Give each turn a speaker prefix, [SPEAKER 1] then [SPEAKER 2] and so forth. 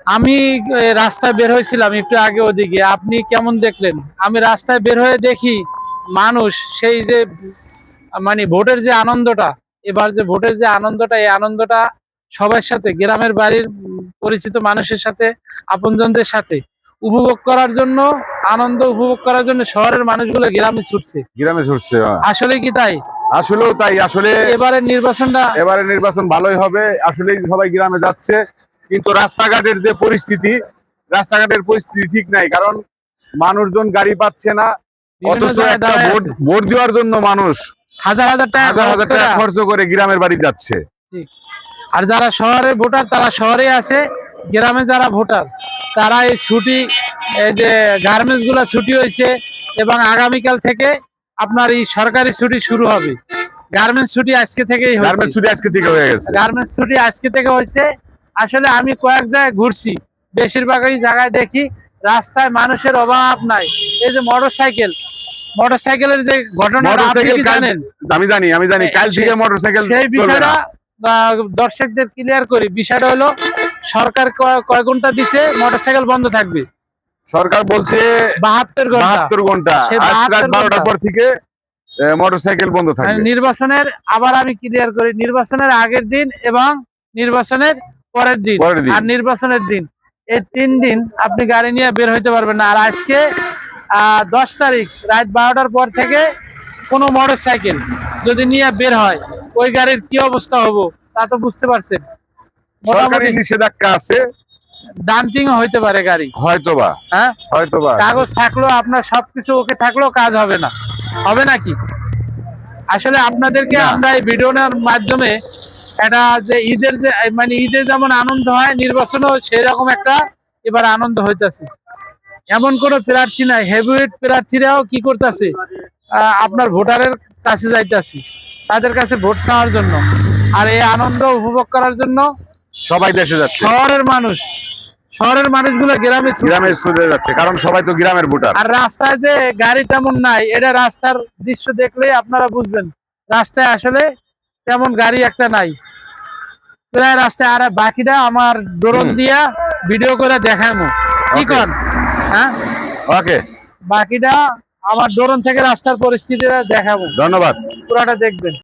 [SPEAKER 1] আমি রাস্তায় বের হয়েছিলাম একটু আগে ওদিকে, আপনি কেমন দেখলেন? আমি রাস্তায় বের হয়ে দেখি মানুষ সেই যে মানে ভোটের যে আনন্দটা, এবার যে ভোটের যে আনন্দটা, এই আনন্দটা সবার সাথে, গ্রামের বাড়ির পরিচিত মানুষের সাথে, আপনজনদের সাথে উপভোগ করার জন্য, আনন্দ উপভোগ করার জন্য শহরের মানুষগুলো গ্রামে ছুটছে।
[SPEAKER 2] গ্রামে ছুটছে।
[SPEAKER 1] আসলে কি তাই?
[SPEAKER 2] আসলেও তাই। আসলে
[SPEAKER 1] এবারে
[SPEAKER 2] নির্বাচন ভালোই হবে। আসলে সবাই গ্রামে যাচ্ছে, কিন্তু রাস্তাঘাটের পরিস্থিতি ঠিক নাই। কারণ মানুষজন গাড়ি পাচ্ছে না,
[SPEAKER 1] বিভিন্ন
[SPEAKER 2] অথচ
[SPEAKER 1] জায়গায়
[SPEAKER 2] একটা
[SPEAKER 1] দাঁড়ায়
[SPEAKER 2] ভোট
[SPEAKER 1] আছে,
[SPEAKER 2] ভোট দেওয়ার জন্য মানুষ
[SPEAKER 1] হাজার হাজার টাকা
[SPEAKER 2] হাজার হাজার টাকা খরচ করে গ্রামের বাড়ি যাচ্ছে।
[SPEAKER 1] ঠিক। আর যারা শহরের ভোটার তারা শহরে আছে, গ্রামে যারা ভোটার তারা এই ছুটি, এই যে গার্মেন্টস গুলা ছুটি হয়েছে, এবং আগামীকাল থেকে আপনার এই সরকারি ছুটি শুরু হবে। গার্মেন্টস ছুটি আজকে থেকেই হয়েছে।
[SPEAKER 2] গার্মেন্টস ছুটি আজকে থেকে হয়ে গেছে।
[SPEAKER 1] গার্মেন্টস ছুটি আজকে থেকে হয়েছে। আসলে আমি কয়েক জায়গায় ঘুরছি, বেশিরভাগই জায়গায় দেখি রাস্তায় মানুষের অভাব নাই। এই যে মোটরসাইকেলের যে ঘটনাটা আপনি কি জানেন?
[SPEAKER 2] আমি জানি কাল থেকে মোটরসাইকেল
[SPEAKER 1] সেই বিষয়টা দর্শকদের ক্লিয়ার করি। বিষয়টা হলো, সরকার কয় ঘন্টা দিছে মোটরসাইকেল বন্ধ থাকবে?
[SPEAKER 2] সরকার বলছে
[SPEAKER 1] 72
[SPEAKER 2] ঘন্টা।
[SPEAKER 1] সেই
[SPEAKER 2] আজ রাত 12টার
[SPEAKER 1] 72
[SPEAKER 2] পর থেকে মোটরসাইকেল বন্ধ থাকবে।
[SPEAKER 1] নির্বাচনের, আবার আমি ক্লিয়ার করি, নির্বাচনের আগের দিন এবং নির্বাচনের পরের দিন আর নির্বাচনের দিন, এই 3 দিন আপনি গাড়ি নিয়ে বের হইতে পারবেন না। আর আজকে 10 তারিখ রাত 12টার পর থেকে কোনো মোটরসাইকেল যদি নিয়ে বের হয়, ওই গাড়ির কি অবস্থা হবো তা তো বুঝতে পারছেন।
[SPEAKER 2] সরকারি নিষেধাজ্ঞা আছে,
[SPEAKER 1] ডাম্পিং হইতে পারে গাড়ি,
[SPEAKER 2] হয়তোবা।
[SPEAKER 1] হ্যাঁ,
[SPEAKER 2] হয়তোবা
[SPEAKER 1] কাগজ থাকলেও আপনার সবকিছু ওকে থাকলেও কাজ হবে না, হবে নাকি? আসলে আপনাদেরকে আমরা এই ভিডিওর মাধ্যমে এটা যে ঈদের যে মানে ঈদে যেমন আনন্দ হয়, নির্বাচনও সেই রকম একটা এবার আনন্দ হইতাছে। এমন কোন প্রার্থী নাই, হেভিওয়েট প্রার্থীরাও কি করতেছে, আপনার ভোটারের কাছে যাইতেছে, তাদের কাছে ভোট চাওয়ার জন্য। আর এই আনন্দ উপভোগ করার জন্য
[SPEAKER 2] সবাই দেশে যাচ্ছে।
[SPEAKER 1] শহরের মানুষগুলো গ্রামে
[SPEAKER 2] ছুটে যাচ্ছে, কারণ সবাই তো গ্রামের ভোটার।
[SPEAKER 1] আর রাস্তায় যে গাড়ি তেমন নাই, এটা রাস্তার দৃশ্য দেখলেই আপনারা বুঝবেন রাস্তায় আসলে তেমন গাড়ি একটা নাই প্রায় রাস্তায়। আর বাকিটা আমার ড্রোন দিয়া ভিডিও করে দেখাবো, কি কর? হ্যাঁ,
[SPEAKER 2] ওকে,
[SPEAKER 1] বাকিটা আমার ড্রোন থেকে রাস্তার পরিস্থিতিটা দেখাবো।
[SPEAKER 2] ধন্যবাদ,
[SPEAKER 1] পুরাটা দেখবেন।